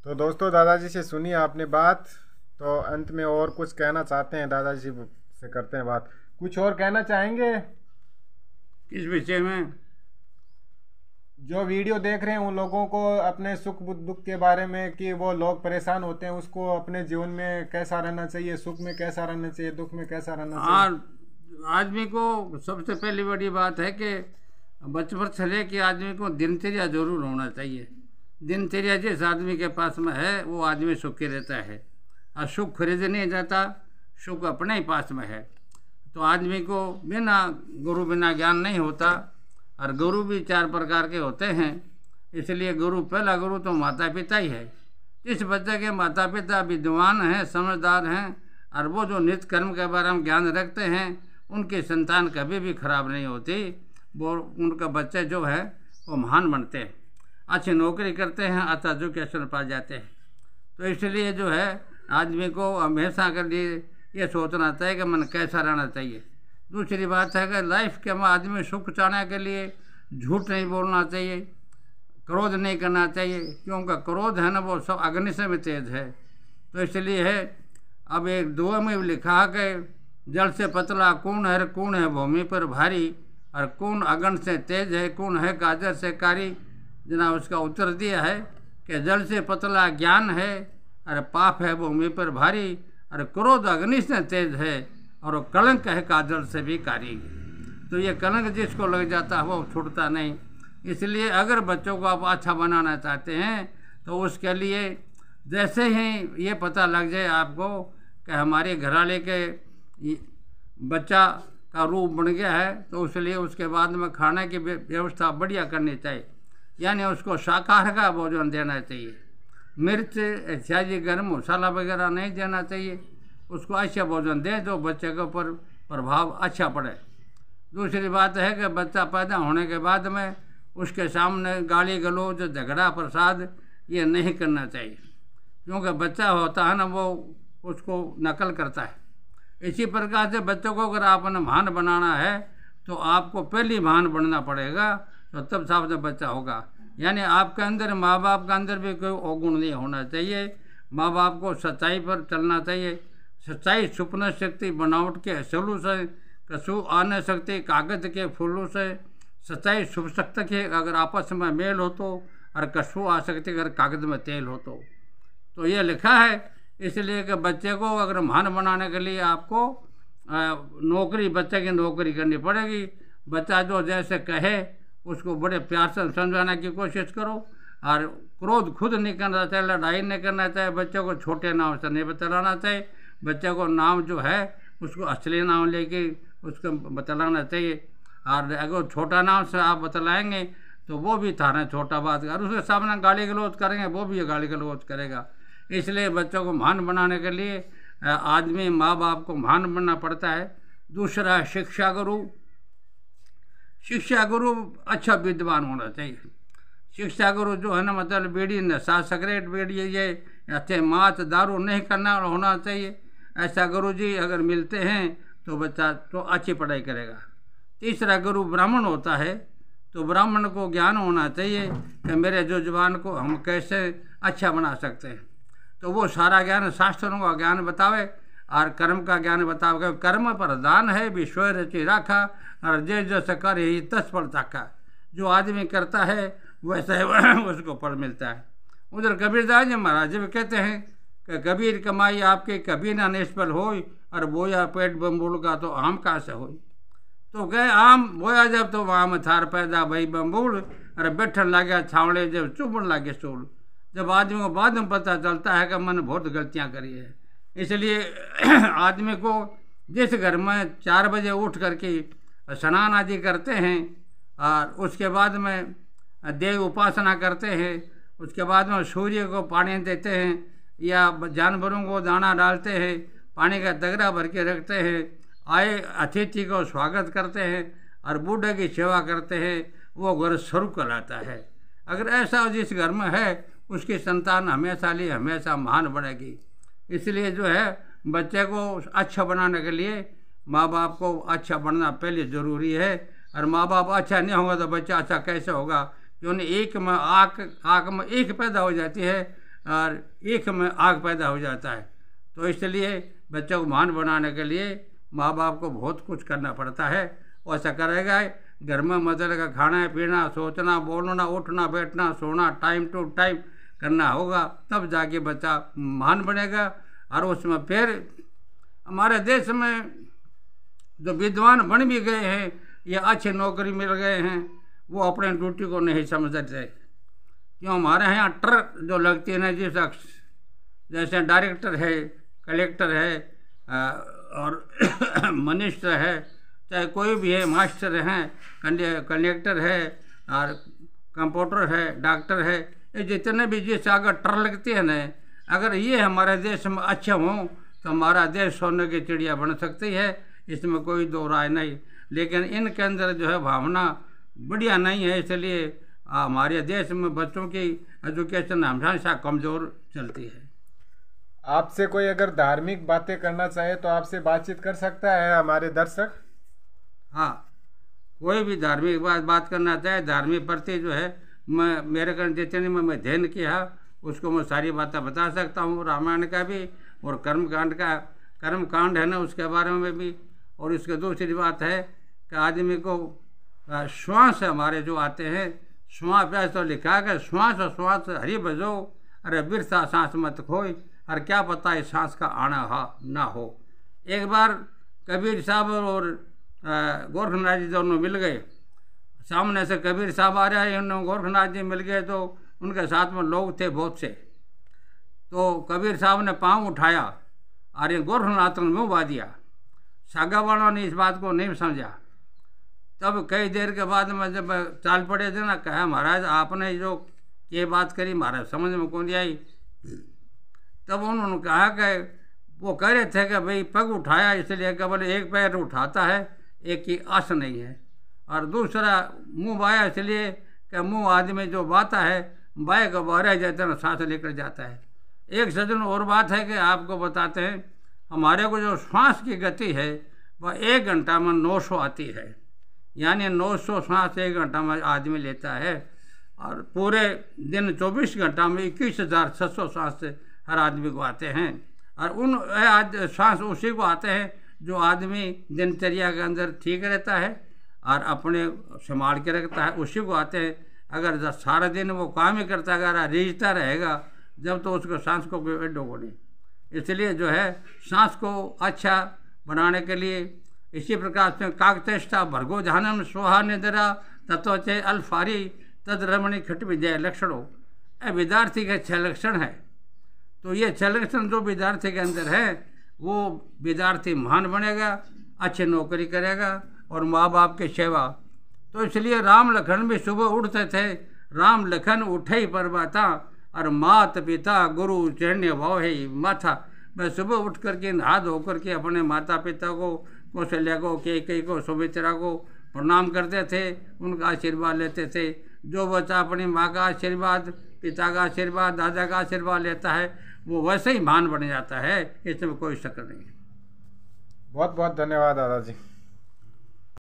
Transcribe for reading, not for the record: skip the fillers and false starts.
तो दोस्तों, दादाजी से सुनिए आपने बात। तो अंत में और कुछ कहना चाहते हैं? दादाजी से करते हैं बात। कुछ और कहना चाहेंगे? किस विषय में? जो वीडियो देख रहे हैं उन लोगों को अपने सुख दुख के बारे में, कि वो लोग परेशान होते हैं, उसको अपने जीवन में कैसा रहना चाहिए, सुख में कैसा रहना चाहिए, दुख में कैसा रहना चाहिए। और आदमी को सबसे पहली बड़ी बात है कि बचपन से लेके आदमी को दिनचर्या जरूर होना चाहिए। दिनचर्या जिस आदमी के पास में है वो आदमी सुखी रहता है। और सुख खरीद नहीं जाता, सुख अपने ही पास में है। तो आदमी को बिना गुरु बिना ज्ञान नहीं होता। और गुरु भी चार प्रकार के होते हैं। इसलिए गुरु, पहला गुरु तो माता पिता ही है। जिस बच्चे के माता पिता विद्वान हैं, समझदार हैं, और वो जो नित्य कर्म के बारे में ज्ञान रखते हैं, उनकी संतान कभी भी खराब नहीं होती। वो उनका बच्चे जो है वो महान बनते हैं, अच्छी नौकरी करते हैं, अच्छा एजुकेशन पा जाते हैं। तो इसलिए जो है आदमी को हमेशा के लिए ये सोचना चाहिए कि मन कैसा रहना चाहिए। दूसरी बात है कि लाइफ के में आदमी सुख चाहने के लिए झूठ नहीं बोलना चाहिए, क्रोध नहीं करना चाहिए, क्योंकि क्रोध है ना वो सब अग्नि से भी तेज है। तो इसलिए है, अब एक दुआ में भी लिखा कि जल से पतला कौन है भूमि पर भारी, और कौन अगन से तेज है, कौन है काजर से कारी। जना उसका उत्तर दिया है कि जल से पतला ज्ञान है, और पाप है भूमि पर भारी, और क्रोध अग्नि से तेज है, और कलंक है काजल से भी कारी। तो ये कलंक जिसको लग जाता है वो छूटता नहीं। इसलिए अगर बच्चों को आप अच्छा बनाना चाहते हैं तो उसके लिए जैसे ही ये पता लग जाए आपको कि हमारे घरवाले के बच्चा का रूप बन गया है, तो इसलिए उसके बाद में खाने की व्यवस्था बढ़िया करनी चाहिए। यानी उसको शाकाहार का भोजन देना चाहिए। मिर्च इत्यादि गर्म मसाला वगैरह नहीं देना चाहिए। उसको अच्छा भोजन दें जो बच्चे के ऊपर प्रभाव अच्छा पड़े। दूसरी बात है कि बच्चा पैदा होने के बाद में उसके सामने गाली गलौज, झगड़ा प्रसाद ये नहीं करना चाहिए, क्योंकि बच्चा होता है ना वो उसको नकल करता है। इसी प्रकार से बच्चों को अगर आपने महान बनाना है तो आपको पहले महान बनना पड़ेगा, तो तब साफ बच्चा होगा। यानी आपके अंदर, माँ बाप के अंदर भी कोई अवगुण नहीं होना चाहिए। माँ बाप को सच्चाई पर चलना चाहिए। सच्चाई छुप न सकती बनावट के हसलू से, कसूं आ न सकते कागज के फूलों से। सच्चाई छुप सकती है अगर आपस में मेल हो तो, और कसूं आ सकती अगर कागज में तेल हो तो ये लिखा है। इसलिए कि बच्चे को अगर महान बनाने के लिए आपको नौकरी, बच्चे की नौकरी करनी पड़ेगी। बच्चा जो जैसे कहे उसको बड़े प्यार से समझाने की कोशिश करो। और क्रोध खुद नहीं करना चाहिए, लड़ाई नहीं करना चाहिए। बच्चे को छोटे नाम से नहीं बतलाना चाहिए। बच्चे को नाम जो है उसको असली नाम लेके उसको बतलाना चाहिए। और अगर छोटा नाम से आप बतलाएंगे तो वो भी थाना छोटा बात कर, उसके सामने गाली गलौज करेंगे वो भी गाली गलौज करेगा। इसलिए बच्चों को महान बनाने के लिए आदमी, माँ बाप को महान बनना पड़ता है। दूसरा है शिक्षा गुरु। शिक्षा गुरु अच्छा विद्वान होना चाहिए। शिक्षा गुरु जो है ना, मतलब बीड़ी नशा, सिगरेट, बीड़ी, ये अच्छे मात दारू नहीं करना होना चाहिए। ऐसा गुरु जी अगर मिलते हैं तो बच्चा तो अच्छी पढ़ाई करेगा। तीसरा गुरु ब्राह्मण होता है, तो ब्राह्मण को ज्ञान होना चाहिए कि मेरे जो जवान को हम कैसे अच्छा बना सकते हैं। तो वो सारा ज्ञान, शास्त्रों का ज्ञान बतावे और कर्म का ज्ञान बतावे। कर्म प्रधान है विश्व रचि राखा, और जे जैसे कर ही तस फल ताका। जो आदमी करता है वैसे उसको फल मिलता है। उधर कबीरदास जी महाराज जी कहते हैं कि कबीर कमाई आपके कभी ना निष्फल होई, और बोया पेट बम्बुल का तो आम कहाँ से होई। तो गए आम बोया जब तो आम थार पैदा भई बम्बुल, और बैठन लगे छावड़े जब चुभन लगे सूल। जब आदमी को बाद में पता चलता है कि मैंने बहुत गलतियाँ करी है। इसलिए आदमी को जिस घर में 4 बजे उठ करके स्नान आदि करते हैं, और उसके बाद में देव उपासना करते हैं, उसके बाद में सूर्य को पानी देते हैं, या जानवरों को दाना डालते हैं, पानी का तगड़ा भर के रखते हैं, आए अतिथि को स्वागत करते हैं, और बूढ़े की सेवा करते हैं, वो घर स्वर्ग कहलाता है। अगर ऐसा जिस घर में है उसकी संतान हमेशा लिए हमेशा महान बनेगी। इसलिए जो है बच्चे को अच्छा बनाने के लिए माँ बाप को अच्छा बनना पहले ज़रूरी है। और माँ बाप अच्छा नहीं होगा तो बच्चा अच्छा कैसे होगा। क्योंकि एक में आँख में एक पैदा हो जाती है, और ईख में आग पैदा हो जाता है। तो इसलिए बच्चों को महान बनाने के लिए माँ बाप को बहुत कुछ करना पड़ता है। और ऐसा करेगा घर में मतलब का खाना पीना, सोचना, बोलना, उठना, बैठना, सोना टाइम टू टाइम करना होगा, तब जाके बच्चा महान बनेगा। और उसमें फिर हमारे देश में जो विद्वान बन भी गए हैं या अच्छी नौकरी मिल गए हैं, वो अपने ड्यूटी को नहीं समझते। क्यों हमारे यहाँ ट्रक जो लगती है ना, जिस जैसे डायरेक्टर है, कलेक्टर है और मिनिस्टर है, चाहे कोई भी है, मास्टर हैं, कंडक्टर है और कंपाउंडर है, डॉक्टर है, ये जितने भी जिस अगर ट्रक लगती है ना, अगर ये हमारे देश में अच्छे हों तो हमारा देश सोने की चिड़िया बन सकती है, इसमें कोई दो राय नहीं। लेकिन इनके अंदर जो है भावना बढ़िया नहीं है, इसलिए हमारे देश में बच्चों की एजुकेशन हमेशा कमज़ोर चलती है। आपसे कोई अगर धार्मिक बातें करना चाहे तो आपसे बातचीत कर सकता है हमारे दर्शक? हाँ, कोई भी धार्मिक बात करना चाहे, धार्मिक प्रति जो है मैं मेरे कर जितने में मैं अध्ययन किया उसको मैं सारी बातें बता सकता हूँ, रामायण का भी और कर्म कांड है ना उसके बारे में भी। और इसके दूसरी बात है कि आदमी को श्वास हमारे जो आते हैं, श्वास पे तो लिखा है कि श्वास और श्वास हरि भजो, अरे बिरसा सांस मत खोई, और क्या पता इस सांस का आना ना हो। एक बार कबीर साहब और गोरखनाथ जी दोनों मिल गए, सामने से कबीर साहब आ रहे हैं, गोरखनाथ जी मिल गए, तो उनके साथ में लोग थे बहुत से। तो कबीर साहब ने पाँव उठाया और ये गोरखनाथ ने मुँह बा दिया। सागा वालों ने इस बात को नहीं समझा। तब कई देर के बाद में जब चाल पड़े थे ना, कहा महाराज आपने जो ये बात करी महाराज समझ में कौन आई। तब उन्होंने कहा कि वो कह रहे थे कि भाई पग उठाया इसलिए केवल एक पैर उठाता है, एक की आस नहीं है, और दूसरा मुँह बाया इसलिए कि मुँह आदमी जो बाता है बाएं का बारह जाता है, सांस लेकर जाता है। एक सज्जन और बात है कि आपको बताते हैं, हमारे को जो श्वास की गति है वह 1 घंटा में 900 आती है, यानी 900 श्वास 1 घंटा में आदमी लेता है। और पूरे दिन 24 घंटा में 21,600 श्वास हर आदमी को आते हैं। और उन श्वास उसी को आते हैं जो आदमी दिनचर्या के अंदर ठीक रहता है और अपने संभाल के रखता है, उसी को आते हैं। अगर सारा दिन वो काम ही करता अगर रीझता रहेगा जब, तो उसको सांस को कोई डोगो नहीं। इसलिए जो है सांस को अच्छा बनाने के लिए इसी प्रकार से काकचेष्टा भर्गो जहानम सोहा निद्रा तत्वचे अल्फारी तद रमणी खट विजय लक्षणों, विद्यार्थी के 6 लक्षण है। तो ये 6 लक्षण जो विद्यार्थी के अंदर है वो विद्यार्थी महान बनेगा, अच्छी नौकरी करेगा और माँ बाप की सेवा। तो इसलिए राम लखन भी सुबह उठते थे, राम लखन उठे ही परबाता, और मात पिता गुरु चरण्य भाव है माथा। मैं सुबह उठ करके नहा धो करके अपने माता पिता को, कौशल्या को, कैकेयी को, सुमित्रा को प्रणाम करते थे, उनका आशीर्वाद लेते थे। जो बच्चा अपनी माँ का आशीर्वाद, पिता का आशीर्वाद, दादा का आशीर्वाद लेता है वो वैसे ही महान बन जाता है, इसमें कोई शक नहीं। बहुत बहुत धन्यवाद दादाजी।